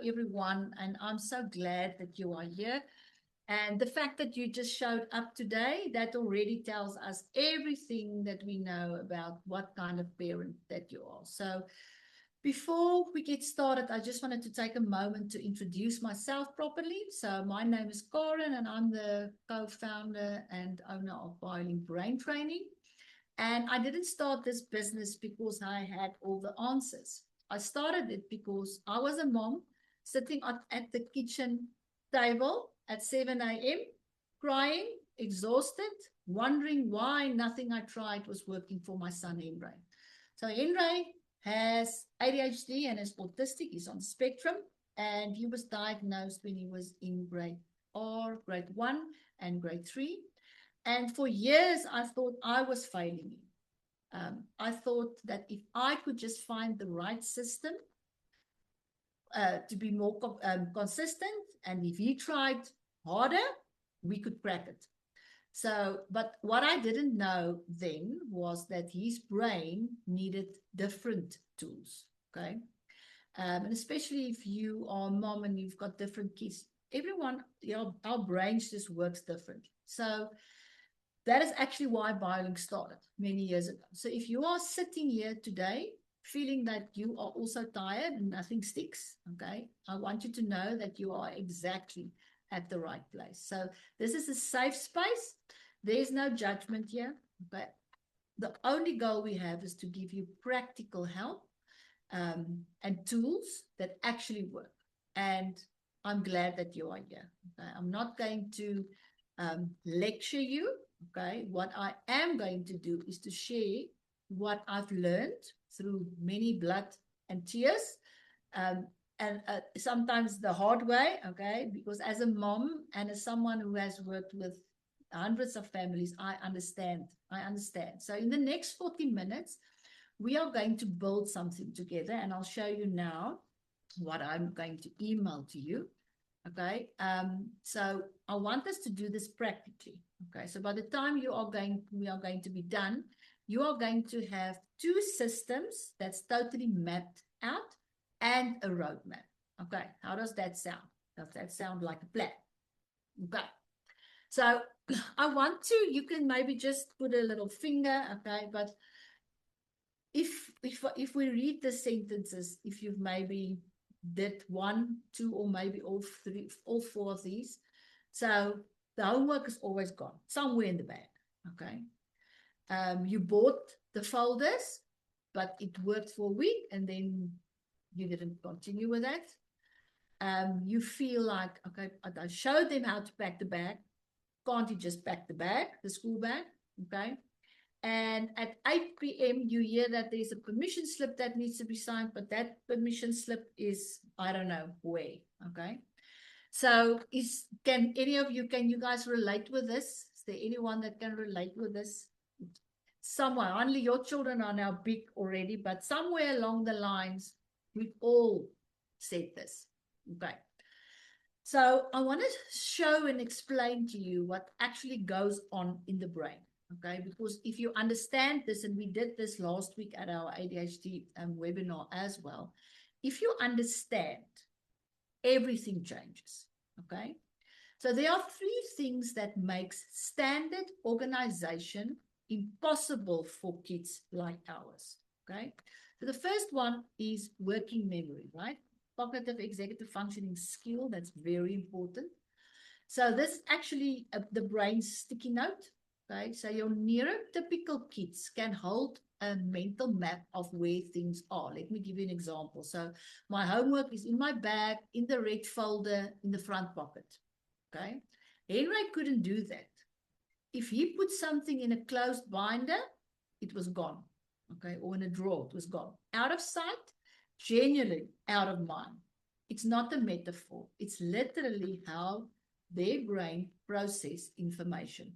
everyone, and I'm so glad that you are here. And the fact that you just showed up today, that already tells us everything that we know about what kind of parent that you are. So, before we get started, I just wanted to take a moment to introduce myself properly. So, my name is Karen, and I'm the co founder and owner of Biling Brain Training. And I didn't start this business because I had all the answers. I started it because I was a mom sitting at the kitchen table at 7 a.m., crying, exhausted, wondering why nothing I tried was working for my son, Henry. So, Henry has ADHD and is autistic. He's on the spectrum, and he was diagnosed when he was in grade 1 and grade 3. And for years, I thought I was failing him. I thought that if I could just find the right system to be more consistent, and if he tried harder, we could crack it. So, but what I didn't know then was that his brain needed different tools, okay? And especially if you are a mom and you've got different kids, everyone, our brains just works different. So that is actually why Biling started many years ago. So if you are sitting here today feeling that you are also tired and nothing sticks, okay, I want you to know that you are exactly at the right place. So this is a safe space. There's no judgment here, but the only goal we have is to give you practical help and tools that actually work. And I'm glad that you are here. Okay? I'm not going to lecture you. Okay, what I am going to do is to share what I've learned through many blood and tears, and sometimes the hard way. Okay, because as a mom and as someone who has worked with hundreds of families, I understand. So in the next 40 minutes, we are going to build something together, and I'll show you now what I'm going to email to you. Okay, so I want us to do this practically. Okay, so by the time we are going to be done, you are going to have 2 systems that's totally mapped out and a roadmap. Okay, how does that sound? Does that sound like a plan? Okay, so you can maybe just put a little finger, okay, but if we read the sentences, if you've maybe did 1, 2, or maybe all 3, all 4 of these. So the homework is always gone somewhere in the bag. Okay. You bought the folders, but it worked for a week and then you didn't continue with that. You feel like, okay, I showed them how to pack the bag. Can't you just pack the bag, the school bag? Okay. And at 8 p.m., you hear that there's a permission slip that needs to be signed, but that permission slip is, I don't know where, okay? So can you guys relate with this? Is there anyone that can relate with this? Somewhere, only your children are now big already, but somewhere along the lines, we've all said this, okay? So I want to show and explain to you what actually goes on in the brain. Okay, because if you understand this, and we did this last week at our ADHD webinar as well, if you understand, everything changes. Okay, so there are 3 things that makes standard organization impossible for kids like ours. Okay, so the first one is working memory, right? Cognitive executive functioning skill, that's very important. So this is actually the brain's sticky note. Okay, so your neurotypical kids can hold a mental map of where things are. Let me give you an example. So my homework is in my bag, in the red folder, in the front pocket. Okay, Henry couldn't do that. If he put something in a closed binder, it was gone. Okay, or in a drawer, it was gone. Out of sight, genuinely out of mind. It's not a metaphor. It's literally how their brain process information.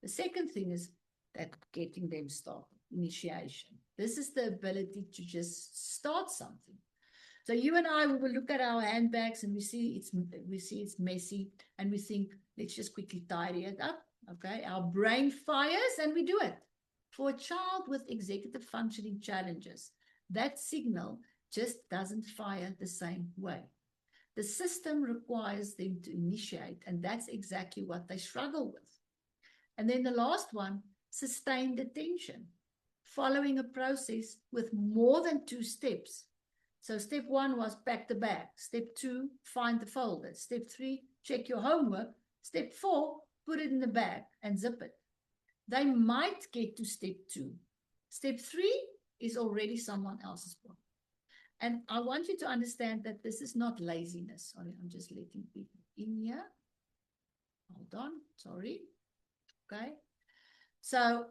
The second thing is that getting them started, initiation. This is the ability to just start something. So you and I, we will look at our handbags and we see it's messy, and we think, let's just quickly tidy it up. Okay, our brain fires and we do it. For a child with executive functioning challenges, that signal just doesn't fire the same way. The system requires them to initiate, and that's exactly what they struggle with. And then the last one, sustained attention, following a process with more than 2 steps. So step 1 was pack the bag. Step 2, find the folder. Step 3, check your homework. Step 4, put it in the bag and zip it. They might get to step 2. Step 3 is already someone else's problem. And I want you to understand that this is not laziness. Sorry, I'm just letting people in here. Hold on, sorry. Okay. So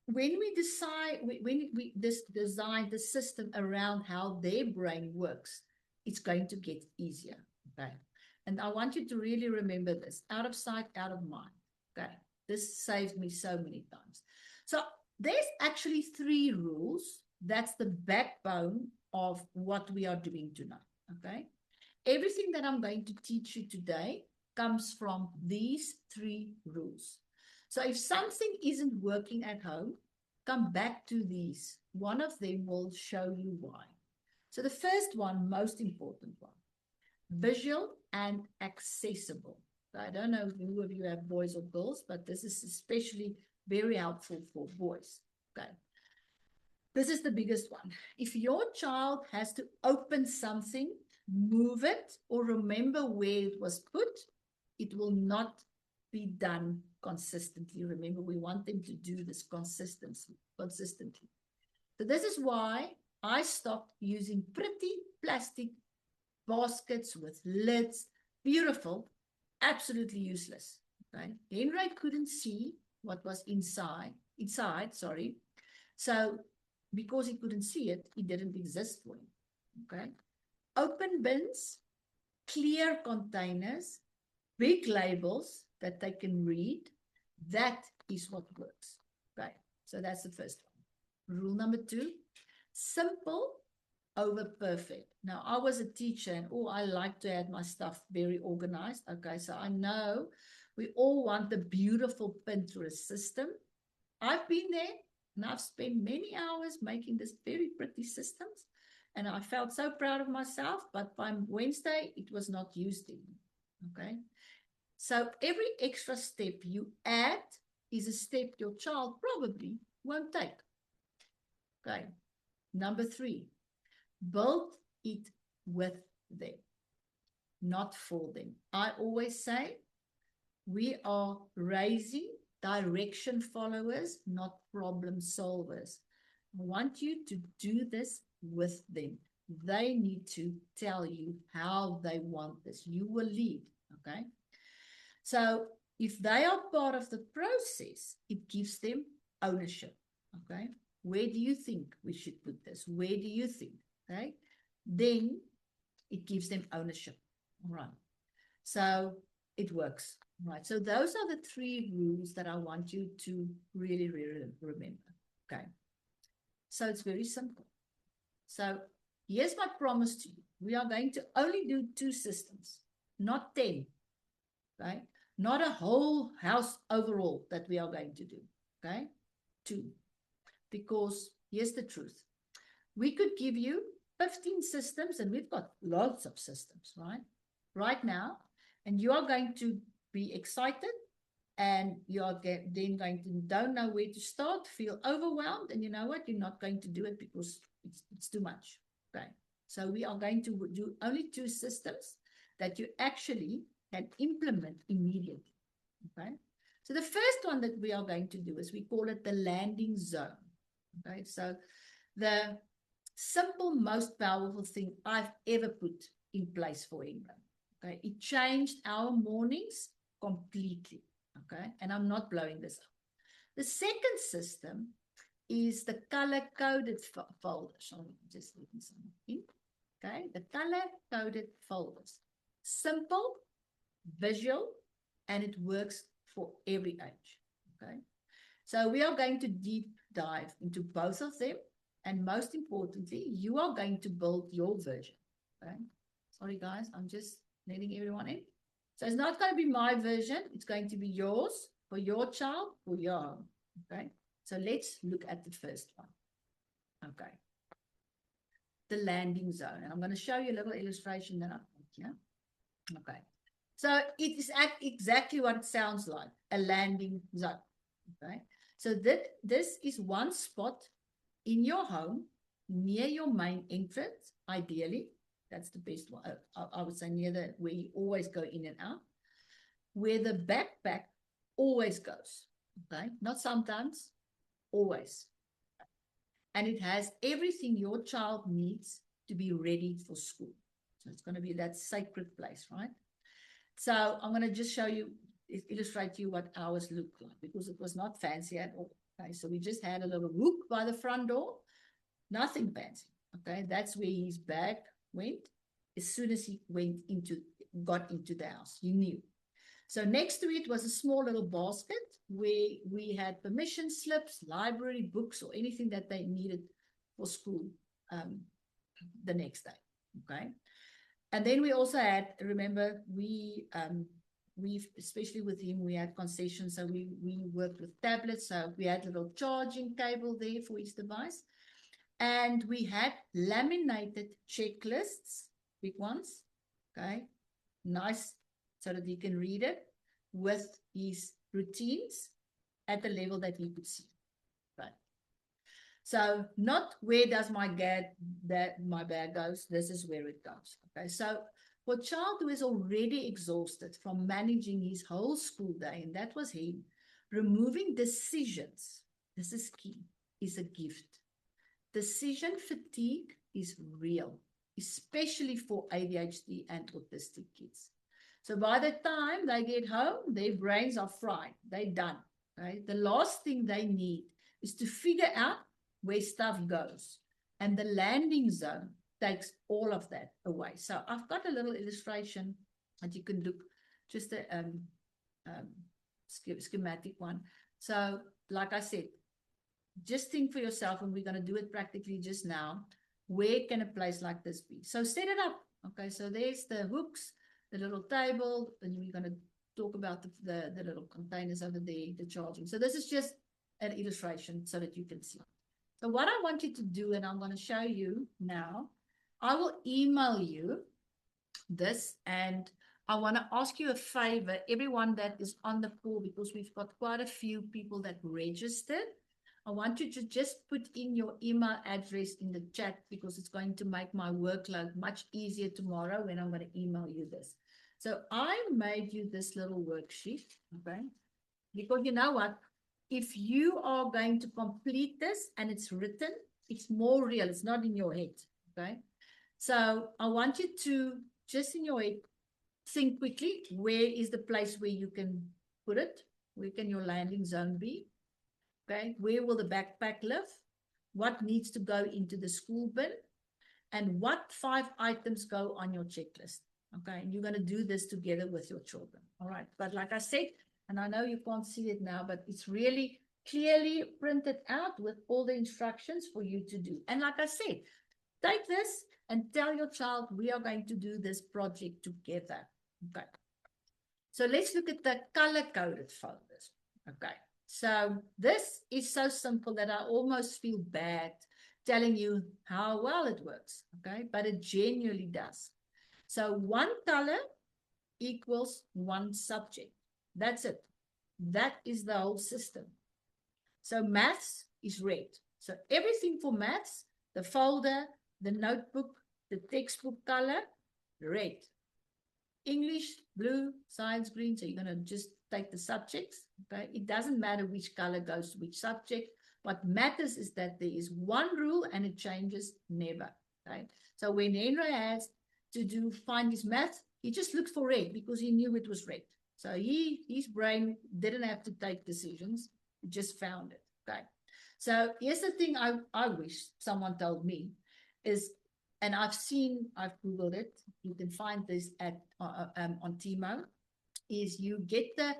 when we decide, when we design the system around how their brain works, it's going to get easier. Okay. And I want you to really remember this: out of sight, out of mind. Okay. This saved me so many times. So there's actually 3 rules. That's the backbone of what we are doing tonight. Okay. Everything that I'm going to teach you today comes from these 3 rules. So if something isn't working at home, come back to these. One of them will show you why. So the first one, most important one, visual and accessible. I don't know who of you have boys or girls, but this is especially very helpful for boys. Okay. This is the biggest one. If your child has to open something, move it, or remember where it was put, it will not be done consistently. Remember, we want them to do this consistently. So this is why I stopped using pretty plastic baskets with lids. Beautiful, absolutely useless. Okay? Henry couldn't see what was inside, sorry. So because he couldn't see it, it didn't exist for him. Okay? Open bins, clear containers, big labels that they can read. That is what works. Okay, so that's the first one. Rule number 2, simple over perfect. Now, I was a teacher and I like to have my stuff very organized. Okay, so I know we all want the beautiful Pinterest system. I've been there and I've spent many hours making this very pretty systems. And I felt so proud of myself, but by Wednesday, it was not used anymore. Okay. So every extra step you add is a step your child probably won't take. Okay. Number 3, build it with them, not for them. I always say we are raising direction followers, not problem solvers. I want you to do this with them. They need to tell you how they want this. You will lead. Okay. So if they are part of the process, it gives them ownership. Okay. Where do you think we should put this? Where do you think? Okay. Then it gives them ownership. All right. So it works. All right. So those are the 3 rules that I want you to really, really remember. Okay. So it's very simple. So here's my promise to you. We are going to only do 2 systems, not 10. Okay. Not a whole house overall that we are going to do. Okay. 2. Because here's the truth. We could give you 15 systems, and we've got lots of systems, right now, and you are going to be excited, and you are then going to don't know where to start, feel overwhelmed, and you know what? You're not going to do it because it's too much. Okay. So we are going to do only 2 systems that you actually can implement immediately. Okay. So the first one that we are going to do is we call it the landing zone. Okay. So the simple, most powerful thing I've ever put in place for England. Okay. It changed our mornings completely. Okay. And I'm not blowing this up. The second system is the color-coded folders. I'm just leaving some in. Okay. The color-coded folders. Simple, visual, and it works for every age. Okay. So we are going to deep dive into both of them. And most importantly, you are going to build your version. Okay. Sorry, guys, I'm just letting everyone in. So it's not going to be my version. It's going to be yours for your child, for your home. Okay. So let's look at the first one. Okay. The landing zone. And I'm going to show you a little illustration that I've got Yeah. Okay. So it is exactly what it sounds like, a landing zone. Okay. So this is one spot in your home near your main entrance, ideally. That's the best one. I would say near where you always go in and out, where the backpack always goes. Okay. Not sometimes, always. And it has everything your child needs to be ready for school. So it's going to be that sacred place, right? So I'm going to just show you, illustrate to you what ours looked like, because it was not fancy at all. Okay, so we just had a little hook by the front door, nothing fancy. Okay, that's where his bag went. As soon as he got into the house, he knew. So next to it was a small little basket where we had permission slips, library books, or anything that they needed for school the next day. Okay. And then we also had, remember, we especially with him, we had concessions. So we worked with tablets. So we had a little charging cable there for each device. And we had laminated checklists, big ones. Okay. Nice, so that he can read it with his routines at the level that he could see. Right. So not where does my bag goes, this is where it goes. Okay. So for a child who is already exhausted from managing his whole school day, and that was him, removing decisions, this is key, is a gift. Decision fatigue is real, especially for ADHD and autistic kids. So by the time they get home, their brains are fried. They're done. Right? The last thing they need is to figure out where stuff goes. And the landing zone takes all of that away. So I've got a little illustration that you can look, just a schematic one. So like I said, just think for yourself, and we're going to do it practically just now. Where can a place like this be? So set it up. Okay, so there's the hooks, the little table, and we're going to talk about the little containers over there, the charging. So this is just an illustration so that you can see. So what I want you to do, and I'm going to show you now, I will email you this, and I want to ask you a favor, everyone that is on the call, because we've got quite a few people that registered. I want you to just put in your email address in the chat, because it's going to make my workload much easier tomorrow when I'm going to email you this. So I made you this little worksheet, okay? Because you know what? If you are going to complete this and it's written, it's more real. It's not in your head, okay? So I want you to, just in your head, think quickly, where is the place where you can put it? Where can your landing zone be? Okay, where will the backpack live? What needs to go into the school bin? And what 5 items go on your checklist? Okay, and you're going to do this together with your children. All right, but like I said, and I know you can't see it now, but it's really clearly printed out with all the instructions for you to do. And like I said, take this and tell your child, we are going to do this project together. Okay, so let's look at the color-coded folders. Okay. So this is so simple that I almost feel bad telling you how well it works, okay? But it genuinely does. So one color equals one subject. That's it. That is the whole system. So maths is red. So everything for maths, the folder, the notebook, the textbook color, red. English, blue, science, green. So you're going to just take the subjects. Okay, it doesn't matter which color goes to which subject. What matters is that there is one rule and it changes never. Okay, so when Henry has to find his math, he just looked for red because he knew it was red. So his brain didn't have to take decisions; he just found it. Okay, so here's the thing I wish someone told me is, and I've Googled it. You can find this at on Timo. Is you get the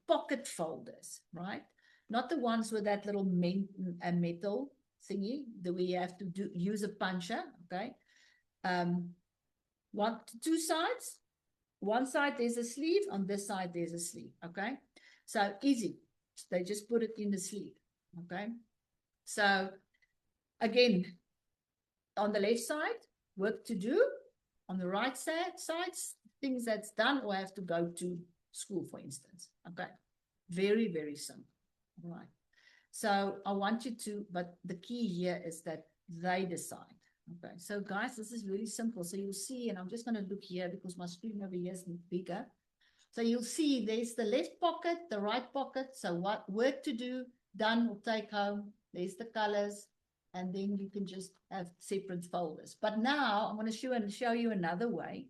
pocket folders, right? Not the ones with that little metal thingy that we have to use a puncher, okay? 2 sides. One side there's a sleeve, on this side there's a sleeve, okay? So easy. They just put it in the sleeve, okay? So again, on the left side, work to do. On the right side, things that's done or have to go to school, for instance. Okay. Very, very simple. All right. So I want you to, but the key here is that they decide. Okay. So guys, this is really simple. So you'll see, and I'm just going to look here because my screen over here is bigger. So you'll see there's the left pocket, the right pocket. So what work to do, done or take home. There's the colors. And then you can just have separate folders. But now I'm going to show you another way.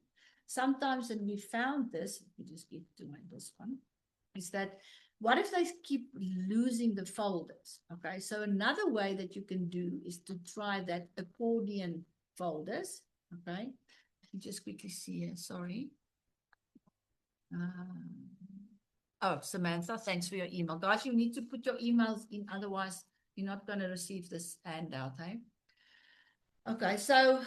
Sometimes, and we found this, let me just get to this one, is that what if they keep losing the folders? Okay, so another way that you can do is to try that accordion folders. Okay, let me just quickly see here, sorry. Oh, Samantha, thanks for your email. Guys, you need to put your emails in, otherwise you're not going to receive this handout, hey? Okay, so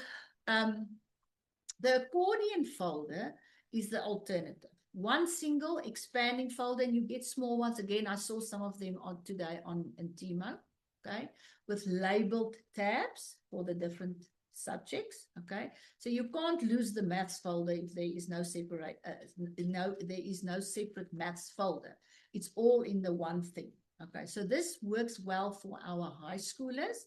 the accordion folder is the alternative. One single expanding folder, and you get small ones. Again, I saw some of them on today on Timo, okay, with labeled tabs for the different subjects, okay. So you can't lose the maths folder if there is no separate, there is no separate maths folder. It's all in the one thing, okay. So this works well for our high schoolers.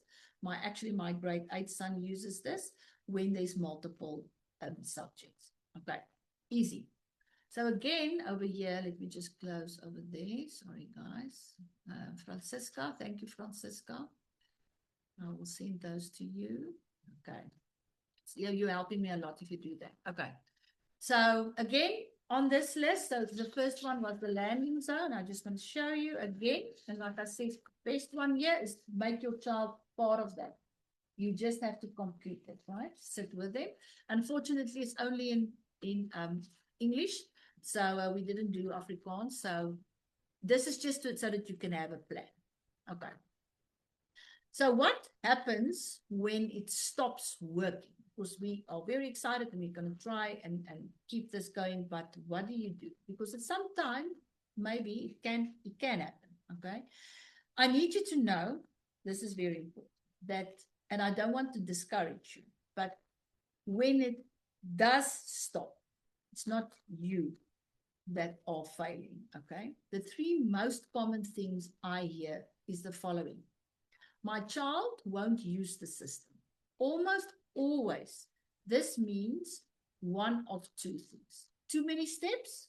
My grade 8 son uses this when there's multiple subjects, okay, easy. So again, over here, let me just close over there. Sorry, guys. Francisca, thank you, Francisca. I will send those to you. Okay. So you're helping me a lot if you do that. Okay. So again, on this list, so the first one was the landing zone. I just want to show you again. And like I said, best one here is make your child part of that. You just have to complete it, right? Sit with them. Unfortunately, it's only in English. So we didn't do Afrikaans. So this is just so that you can have a plan. Okay. So what happens when it stops working? Because we are very excited and we're going to try and keep this going. But what do you do? Because at some time, maybe it can happen. Okay. I need you to know, this is very important, that, and I don't want to discourage you, but when it does stop, it's not you that are failing, okay? The 3 most common things I hear is the following. My child won't use the system. Almost always, this means one of 2 things. Too many steps,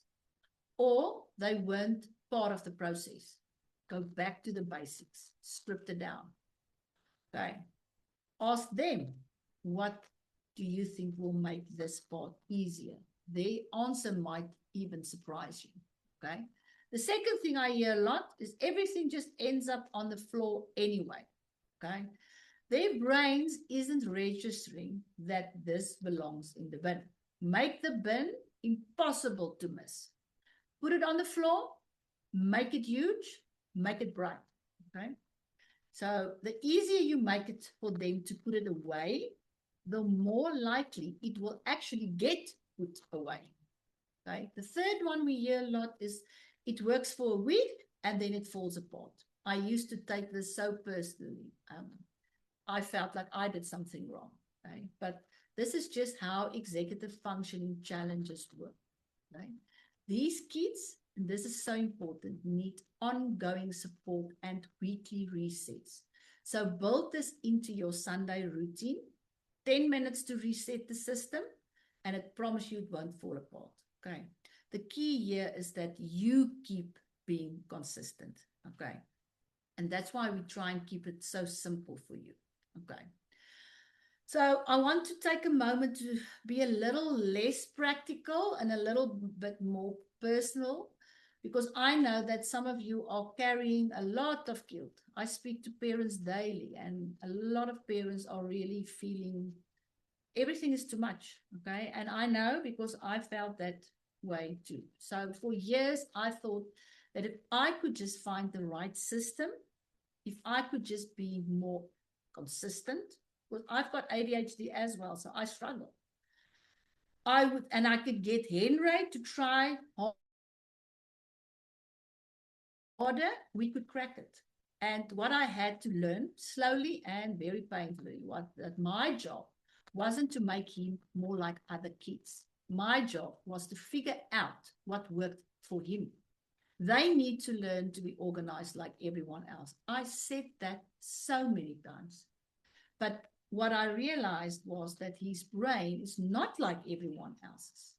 or they weren't part of the process. Go back to the basics, strip it down, okay? Ask them, what do you think will make this part easier? Their answer might even surprise you, okay? The second thing I hear a lot is everything just ends up on the floor anyway, okay? Their brains isn't registering that this belongs in the bin. Make the bin impossible to miss. Put it on the floor, make it huge, make it bright, okay? So the easier you make it for them to put it away, the more likely it will actually get put away. Okay. The third one we hear a lot is it works for a week and then it falls apart. I used to take this so personally. I felt like I did something wrong. Okay. But this is just how executive functioning challenges work. Okay. These kids, and this is so important, need ongoing support and weekly resets. So build this into your Sunday routine. 10 minutes to reset the system, and I promise you it won't fall apart. Okay. The key here is that you keep being consistent. Okay. And that's why we try and keep it so simple for you. Okay. So I want to take a moment to be a little less practical and a little bit more personal, because I know that some of you are carrying a lot of guilt. I speak to parents daily, and a lot of parents are really feeling everything is too much, okay? And I know because I felt that way too. So for years, I thought that if I could just find the right system, if I could just be more consistent, because I've got ADHD as well, so I struggle. And I could get Henry to try harder, we could crack it. And what I had to learn slowly and very painfully, that my job wasn't to make him more like other kids. My job was to figure out what worked for him. They need to learn to be organized like everyone else. I said that so many times. But what I realized was that his brain is not like everyone else's.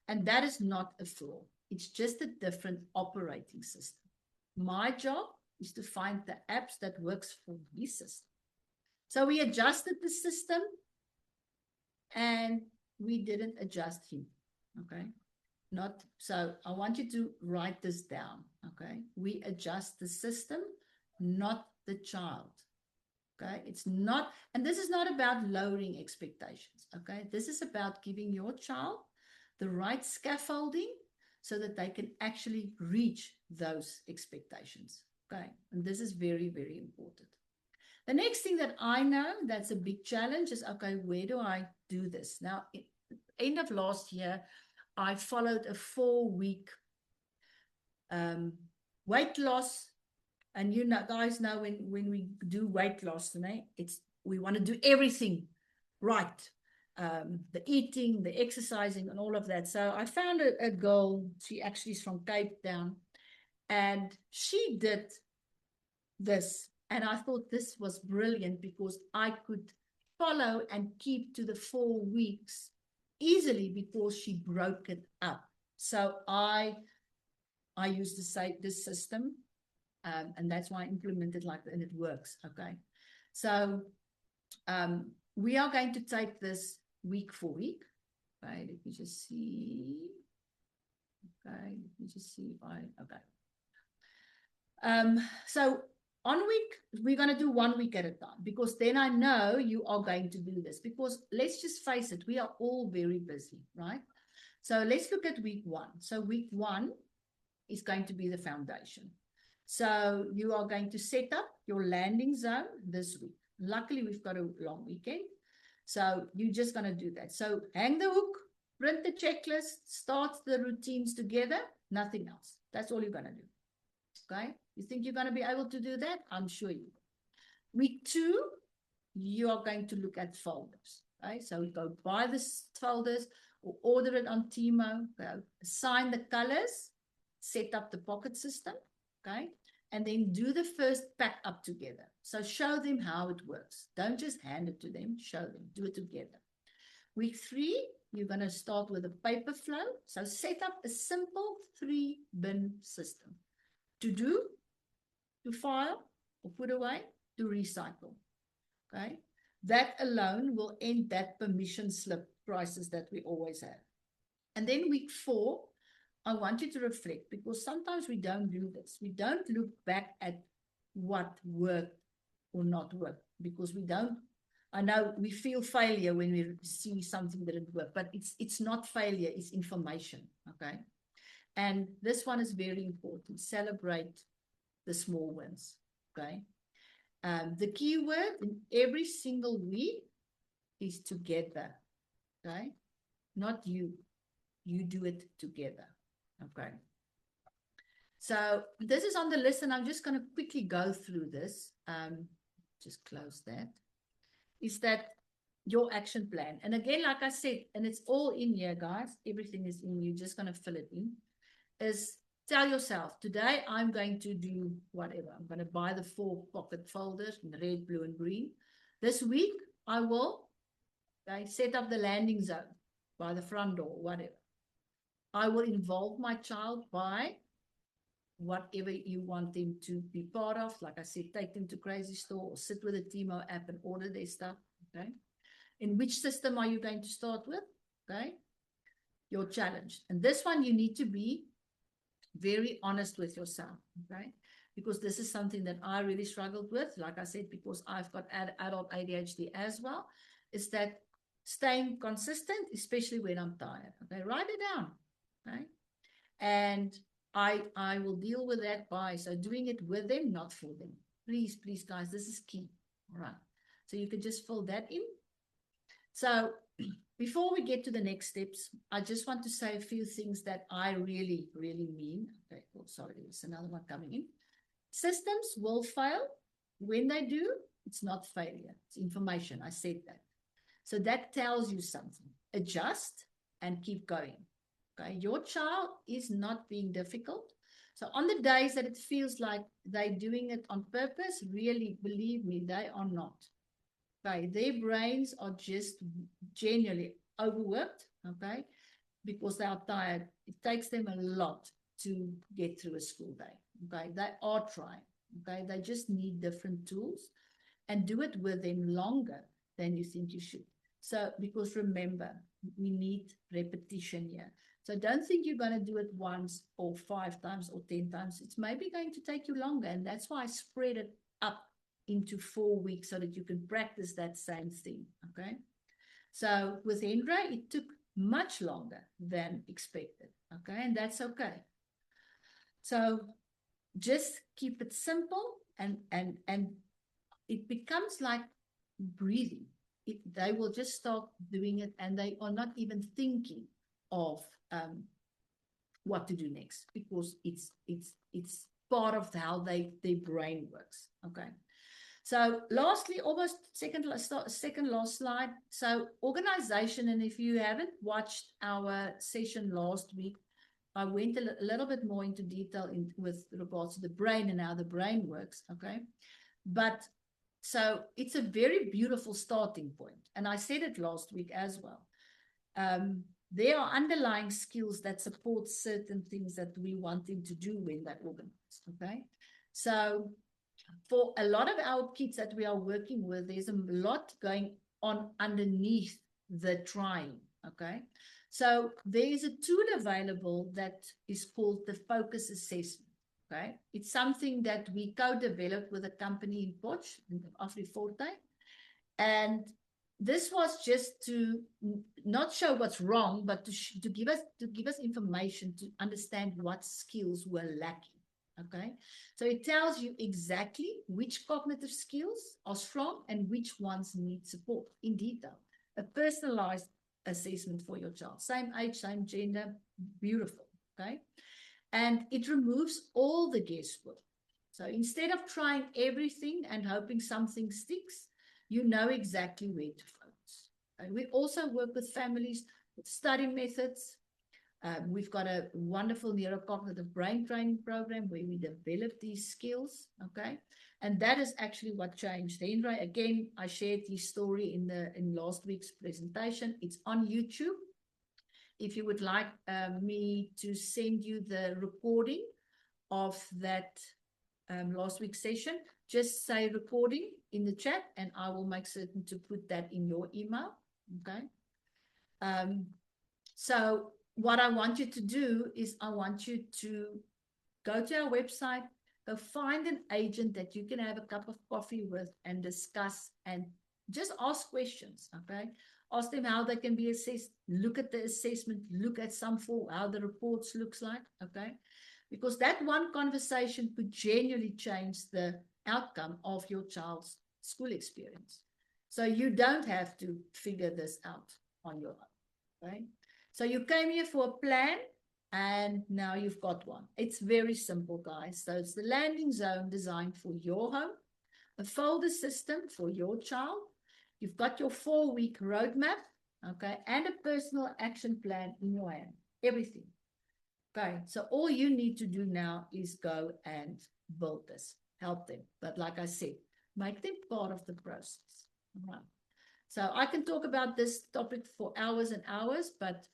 And that is not a flaw. It's just a different operating system. My job is to find the apps that works for his system. So we adjusted the system and we didn't adjust him. Okay. Not so. I want you to write this down. Okay. We adjust the system, not the child. Okay. It's not, and this is not about lowering expectations. Okay. This is about giving your child the right scaffolding so that they can actually reach those expectations. Okay. And this is very, very important. The next thing that I know that's a big challenge is, okay, where do I do this? Now, end of last year, I followed a 4-week weight loss. And you know, guys know when we do weight loss, we want to do everything right. The eating, the exercising, and all of that. So I found a girl, she actually is from Cape Town, and she did this. And I thought this was brilliant because I could follow and keep to the 4 weeks easily because she broke it up. So I used this system, and that's why I implemented like that, and it works. Okay. So we are going to take this week for week. Okay, let me just see. Okay, let me just see if okay. So we're going to do 1 week at a time, because then I know you are going to do this, because let's just face it, we are all very busy, right? So let's look at week 1. So week 1 is going to be the foundation. So you are going to set up your landing zone this week. Luckily, we've got a long weekend. So you're just going to do that. So hang the hook, print the checklist, start the routines together, nothing else. That's all you're going to do. Okay? You think you're going to be able to do that? I'm sure you will. Week 2, you are going to look at folders. Okay? So we go buy the folders or order it on Timo, go assign the colors, set up the pocket system, okay? And then do the first pack up together. So show them how it works. Don't just hand it to them, show them, do it together. Week 3, you're going to start with a paper flow. So set up a simple 3-bin system. To do, to file, or put away, to recycle, okay? That alone will end that permission slip crisis that we always have. And then week 4, I want you to reflect, because sometimes we don't do this. We don't look back at what worked or not worked, because we don't. I know we feel failure when we see something that didn't work, but it's not failure, it's information, okay? And this one is very important. Celebrate the small wins, okay? The key word in every single week is together, okay? Not you. You do it together. Okay. So this is on the list, and I'm just going to quickly go through this. Just close that. Is that your action plan? And again, like I said, and it's all in here, guys. Everything is in. You're just going to fill it in. Is tell yourself, today I'm going to do whatever. I'm going to buy the 4 pocket folders in red, blue, and green. This week, I will set up the landing zone by the front door, whatever. I will involve my child by whatever you want them to be part of. Like I said, take them to Crazy Store or sit with the Timo app and order their stuff. Okay. In which system are you going to start with? Okay. Your challenge. And this one, you need to be very honest with yourself. Okay. Because this is something that I really struggled with. Like I said, because I've got adult ADHD as well, is that staying consistent, especially when I'm tired. Okay. Write it down. Okay. And I will deal with that by doing it with them, not for them. Please, guys, this is key. All right. So you can just fill that in. So before we get to the next steps, I just want to say a few things that I really, really mean. Okay, oh, sorry, there's another one coming in. Systems will fail. When they do, it's not failure. It's information. I said that. So that tells you something. Adjust and keep going. Okay, your child is not being difficult. So on the days that it feels like they're doing it on purpose, really, believe me, they are not. Okay, their brains are just generally overworked, okay, because they are tired. It takes them a lot to get through a school day. Okay, they are trying. Okay, they just need different tools and do it with them longer than you think you should. So, because remember, we need repetition here. So don't think you're going to do it once or 5 times or 10 times. It's maybe going to take you longer. And that's why I spread it up into 4 weeks so that you can practice that same thing. Okay. So with Hendra, it took much longer than expected. Okay. And that's okay. So just keep it simple and it becomes like breathing. They will just start doing it and they are not even thinking of what to do next because it's part of how their brain works. Okay. So lastly, almost second last slide. So organization, and if you haven't watched our session last week, I went a little bit more into detail with regards to the brain and how the brain works. Okay. But so it's a very beautiful starting point. And I said it last week as well. There are underlying skills that support certain things that we want them to do when they're organized. Okay. So for a lot of our kids that we are working with, there's a lot going on underneath the trying. Okay. So there is a tool available that is called the focus assessment. Okay, it's something that we co-developed with a company in Potch, AfriForte, and this was just to not show what's wrong, but to give us information to understand what skills were lacking. Okay, so it tells you exactly which cognitive skills are strong and which ones need support in detail. A personalized assessment for your child, same age, same gender, beautiful. Okay. And it removes all the guesswork. So instead of trying everything and hoping something sticks, you know exactly where to focus. And we also work with families with study methods. We've got a wonderful neurocognitive brain training program where we develop these skills. Okay. And that is actually what changed Hendra. Again, I shared his story in last week's presentation. It's on YouTube. If you would like me to send you the recording of that last week's session, just say recording in the chat and I will make certain to put that in your email. Okay. So what I want you to do is I want you to go to our website, go find an agent that you can have a cup of coffee with and discuss and just ask questions. Okay. Ask them how they can be assessed. Look at the assessment. Look at some for how the reports looks like. Okay. Because that one conversation could genuinely change the outcome of your child's school experience. So you don't have to figure this out on your own. Okay. So you came here for a plan and now you've got one. It's very simple, guys. So it's the landing zone designed for your home, a folder system for your child. You've got your 4-week roadmap, okay, and a personal action plan in your hand. Everything. Okay, so all you need to do now is go and build this. Help them. But like I said, make them part of the process. All right. So I can talk about this topic for hours and hours, but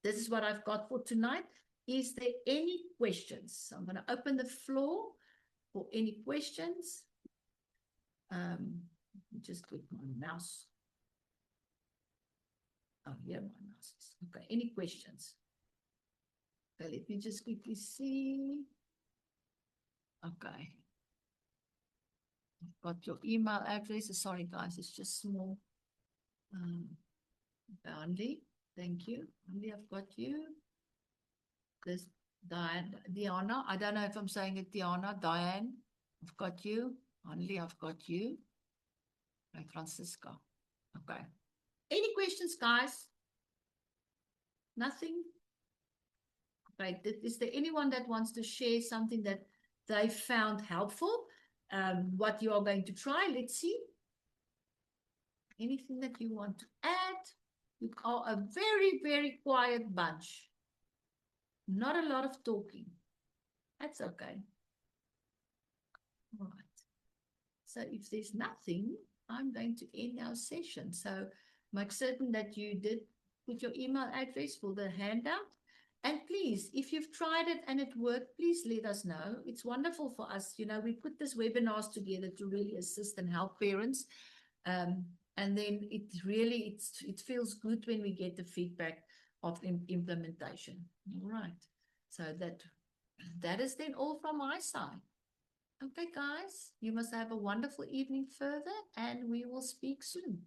this is what I've got for tonight. Is there any questions? So I'm going to open the floor for any questions. Just click my mouse. Oh, here my mouse is. Okay, any questions? Okay, let me just quickly see. Okay. I've got your email address. Sorry, guys, it's just small. Andy, thank you. Andy, I've got you. This Diana, I don't know if I'm saying it, Diana, Diane, I've got you. Andy, I've got you. And Francisco. Okay. Any questions, guys? Nothing? Right. Is there anyone that wants to share something that they found helpful? What you are going to try? Let's see. Anything that you want to add? You are a very, very quiet bunch. Not a lot of talking. That's okay. All right. So if there's nothing, I'm going to end our session. So make certain that you did put your email address for the handout. And please, if you've tried it and it worked, please let us know. It's wonderful for us. You know, we put these webinars together to really assist and help parents. And then it feels good when we get the feedback of implementation. All right. So that is then all from my side. Okay, guys, you must have a wonderful evening further, and we will speak soon.